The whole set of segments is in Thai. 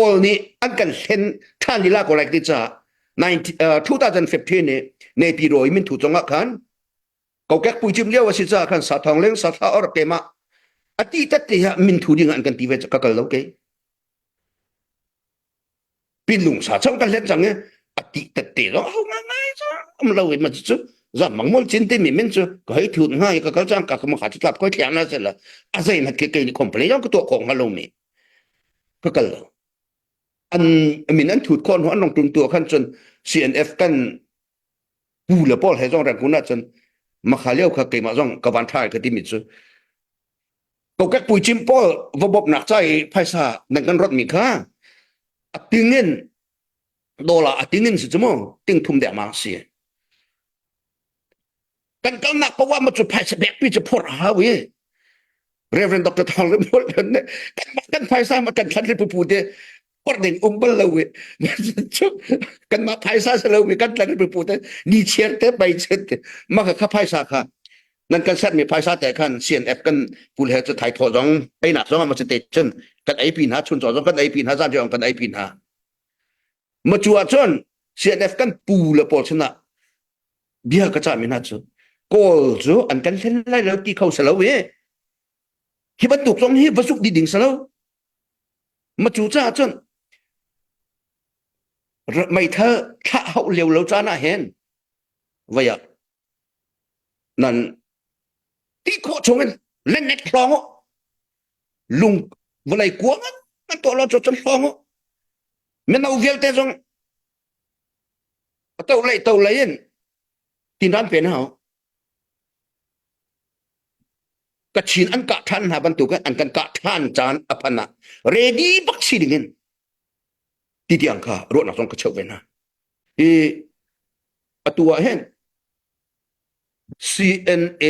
all นี้อันกันเห็นท่านลีลาก็ไลค์จะ2015นี่ในปีรอยมินถูกจงกันก็แก่ปุยจิมเลี้ยวว่าสิจะกันสาทองเล้งสาทาอรเกมาอดีตที่มินถูกดิ่งอันกันตีเวจก็กันแล้วเกปีลุงสาช่างกันเล่นจังเนี่ยอดีตที่เราเอาง่ายๆจ้ะมันเราเห็นมันจะจะมังมลจินที่มีมินจะก็ให้ถูกง่ายก็เขาจ้างก็มาขาดที่รับก็เทียมนั่นเสร็จแล้วอะไรนักเกย์นี่คอมเพลย์ก็ตัวของมาลงนี่ก็กันแล้วอันมีนั้นถูกคนหัวน้องตุนตัวขั้นจน CNF กันปูละป้อให้จ้องแรงกุน่าจนมาขาเลี้ยวเขาเกมาจ้องกับวันท้ายก็ที่มิดซูก็แก่ปุยจิมป้อระบบหนักใจภายษาในกันรถมีค่าติงเงินดอลลาร์ติงเงินสิจมองติงทุ่มเดียมาเสียกันกันนักเพราะว่ามันจะภายษาแบบพี่จะพูดหาเว้ยเรเวนดรทองเลยพูดเนี่ยกันภายษามากันทันเลยพูดเนี่ยOrdning umbalawe kan ma paisa selaw mi kan tlan report ni cherte bai chete ma kha paisa kha nan kan sat mi paisa te khan CNF kan pul he cha thai tho jong ai na jong ma chete chen kan ai pin ha chun jong kan ai pin ha jan jong kan ai pin ha ma chua chon CNF kan pul pol chna bia ka cha mi na chu kol chu an kan len lai lo ti khau selaw we hi ban tuk jong hi vasuk di ding selaw ma chu cha chonไม่เธอถ้าเขาเร็วเราจะน่าเห็นว่าอย่างนั้นที่โคชงกันเล่นเน็ตคลองลุงวันไหนกลัวมันตัวเราจะจนคลองมันเอาเวลเตจงเต่าไรเย็นที่ร้านเป็นเขากระชินอันกะทันหาบรรทุกอันกันกะทันจานอภันะเรดี้บักซีดิ่งที่ที่อังคารถนักส่งกระเช้าเวนะตัวเห็น CNA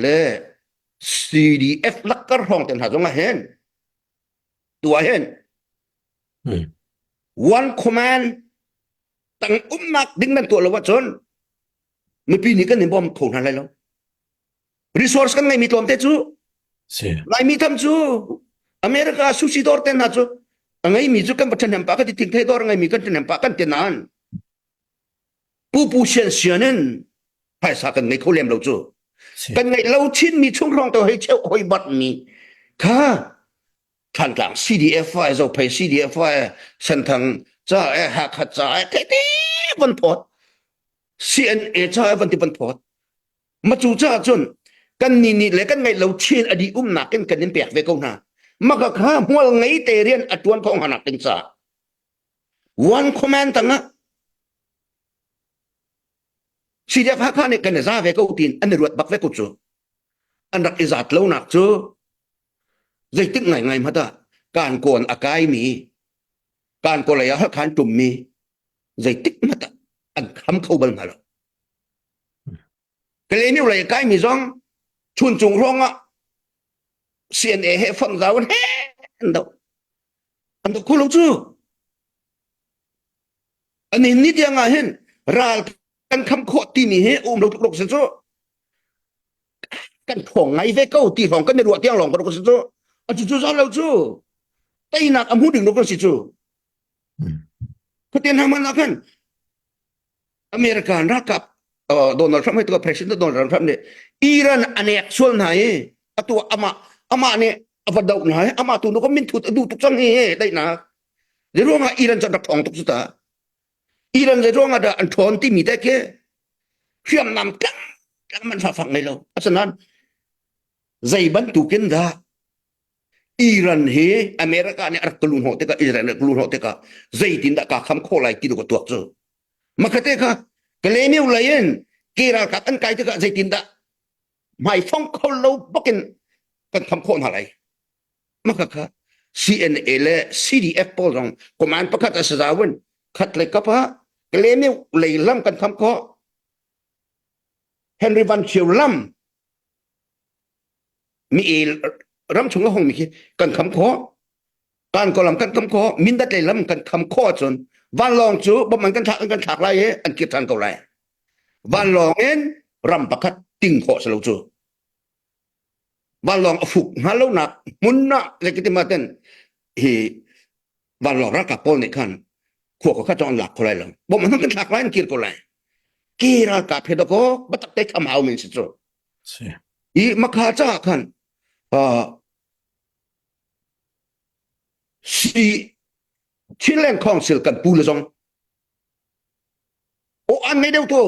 และ CDF ลักกระห้องแต่หาส่งเห็นตัวเห็นone command ตั้งนักดิ้งนั่นตัวละว่าจนเมื่อปีนี้ก็เห็นบอมโผล่อะไรแล้ว resource กันไงมีตัวเตจูไงมีทำจูอเมริกาซูซิดอร์เตนนะจูngai mi ju kan pathan nampak ka ting thai dor ngai mi kan nampak kan tenan pu sian paisa kan ngai kholem lo chu kan ngai lo chin mi chung rong to hai cheu hoi bat mi kha than tlang CDF ai zo pai CDF ai san thang cha ha kha cha te ban phot CNA cha ban ti ban phot ma chu cha chun kan ni le kan ngai lo chin adi na kan nin pek ve ko na maka kha mual ngai te rian atuan phong hanak ting sa one command tanga CDF ha ne kan za ve ko tin an ruat bak ve ko chu an rak izat lo nak chu zai tik ngai ma ta kan kon akai mi kan ko la ya khan tum mi zai tik ma ta an kham khau bal ma lo kale ni la kai mi zong chun chung rong a CNA ให้ฟังเราเฮ้อันนั้นคุณรู้จูอันนี้นิดยังไงเห็นรากันคำโคตีนี่เฮ้เราทุกข์เสียจูกันถ่วงไงเวก้าตีของกันในรัวเตียงหลงกันทุกข์เสียจูอันจูจ้าเราจูแต่อีนักอมูดึงทุกข์เสียจูเขาเตียนทำมันละกันอเมริกันรักกับโดนัลด์ทรัมป์ให้ตัวประธานาธิบดีโดนัลด์ทรัมป์เนี่ยอิหร่านอันนี้ส่วนไหนตัวama ne avadaw na ama tu no kamin tut du tuk sang he dai na de ronga iran jan dak thong tuk suta iran de ronga da an thon ti mi te ke khiam nam kan man fa phang nei lo asanan zai ban tu ken da iran he america ne ar tulun ho te ka iran ne tulun ho te ka zai tin da ka kham kho lai ti du ko tuak chu makate ka kale mi ulayen kira ka an kai te ka zai tin da mai phong kho lo bakin kanทำโคนอะไรมักค่ะ CNA และ CDF ปอลงกมันประกาศสาวน์ขัดเลยกับฮะกเลมิวเลยล้ำกันทำข้อเฮนรี่วันเชียวล้ำมีล้ำชงละห้องมีกันทำข้อการกล่ำกันทำข้อมินดัดเลยล้ำกันทำข้อจนวันลองจูบ่มันกันฉากไรอันเกียรติทันเก่าไรวันลองเอ็นรำประกาศติ่งข้อสลาวจูวันลองฝึกฮัลโหลนักมุนนะเลยกิติมาเต้นเฮ วันหลอกรักกับปอลในคันขวกก็ข้าจอนหลักคนไรหรอกบอกมันต้องกันหลักไรนั่นกีรก็ไรกีรากับเพดก็บัตรเต็กทำเอาเหมือนสิจ๊ะอีมาข้าจ้าคันsi Chilean Council kan pula song o an mai deu to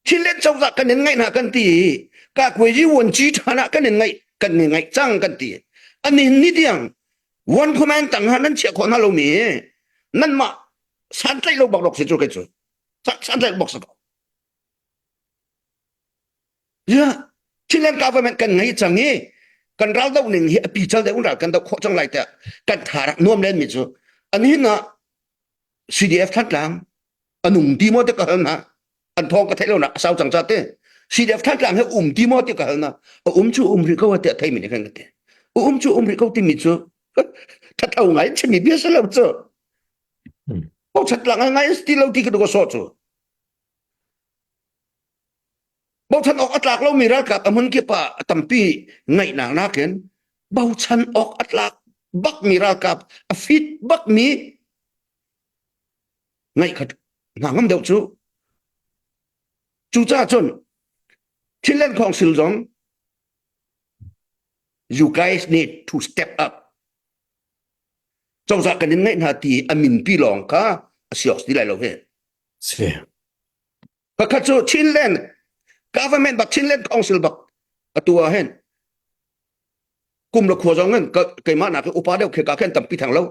Chilean chau za kan ngai na kan ti ka kwe ji won ji thana kan ngai chang kan ti ani ni diang one command tang han che khon ha lo mi nan ma san tai lo bak lok se chu ke chu san tai bok sa ko ya Chilean government kan ngai chang niกันเราต้องหนึ่งเหี้ยปีเจ้าเด็กอุ่นรักกันต้องโคจังไรแต่กันถารักน่วมเล่นมิจูอันนี้นะ CDF ทัดหลังอันนุ่มดีมอดกันนะอันทองก็เท่านะสาวจังจัดเต้ CDF ทัดหลังให้ดีมอดกันนะชูริเขาว่าเตะไทยมีกันเต้ชูริเขาที่มิจูถ้าเท่าไงจะมีเบี้ยสลับจูพอทัดหลังไงสติเราที่ก็สอดจูบอกฉันออกอัตลักเรามีรักกับอมันเก็บตั้มปีไงหนานักเห็นบอกฉันออกอัตลักบักมีรักกับฟิตบักมีไงขัดหนังมันเดียวจูจ้าจนที่เล่นของสิลจง you guys need to step up จงสักกันยังไงนาทีอามินพี่ลองค่ะเสียสติไหลเราเห็นเสียพระคัจโจที่เล่นgovernment บักชินเล่น council บักตัวเห็นกุมละขัวจงเงินก็เกิดมาหนักอุปาเดียวเคกาเข็นตั้มปีทางเรา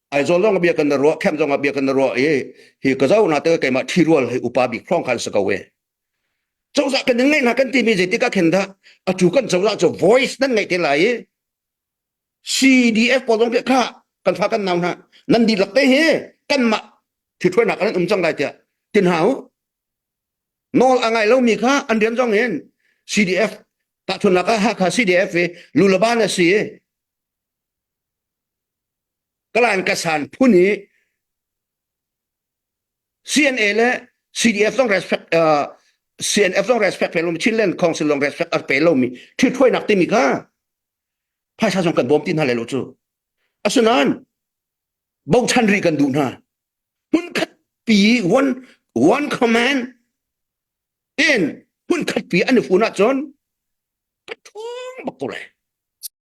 ไอ้จงเบียกันรัวแคมจงเบียกันรัวฮีก็เจ้าหน้าเตอเกิดมาที่รัวให้อุปาบิคล้องกันสกาวเวเจ้าสักกันยังไงนักกันที่มีจิตก็เข็นท่าจูกันเจ้าจะ voice นั่นไงที่ไหน CDF ปอลงเดียข้ากันพากันนำนะนั่นดีหลักเตะกันมาที่ช่วยหนักนั้นจังไรเจ้าตินหาวนอลอะไรเรามีค่าอันเดียนจ้องเห็น CDF ตัดทุนละก็หักค่า CDF ลูลบ้านน่ะสิกลางกระสานผู้นี้ CNA และ CDF ต้อง respect CNF ต้อง respect ไปเรามีชิลเลนคองซิลต้อง respect ไปเรามีที่ช่วยหนักที่มีค่าภาษาสงกันบ่มตินหาเลยรู้จู่อัศนันบ่ชันรีกันดูนะมันคัดปีone command in หุ่นขัดปีอันนี้ฟูนัดจนกระท้องบักตัวเลย